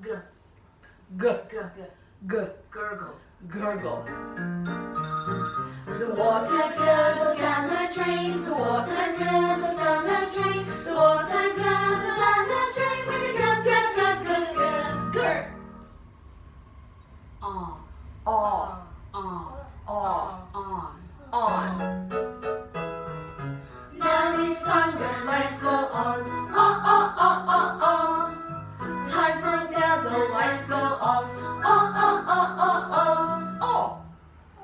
G. G. G. G. Gurgle. Gurgle. The water gurgles down the drain. The water gurgles down the drain. The water gurgles down the drain. With a gurg, gurg, gurg, gurg, gurg, gurg. On. On. On. On. On. On. Now it's time the lights go on. Oh, oh, oh, oh, oh. Time for the lights go off. Oh, oh, oh, oh, oh. Oh.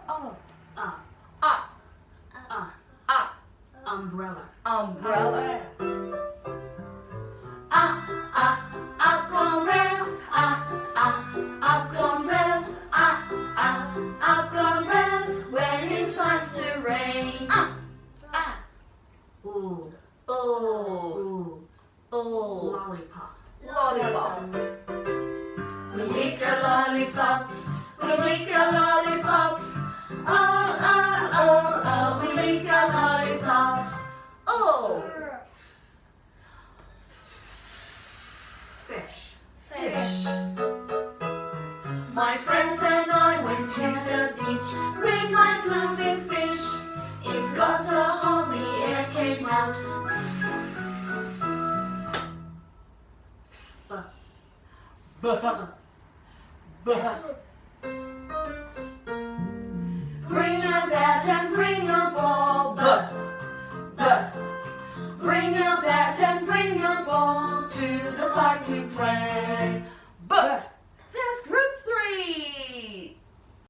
Oh. Ah. Ah. Umbrella. Umbrella. Up on rails. Up on rails. Up on rails. When it starts to rain. Ooh. Oh. Ooh. Oh. Lollipop. Lollipop. We lick our lollipops. We lick our lollipops. Oh, oh, oh, oh. We lick our lollipops. Oh. Fish. Fish. My friends and I went to the beach. Ring my floating fish. It got a hole, the air came out. B. B. B.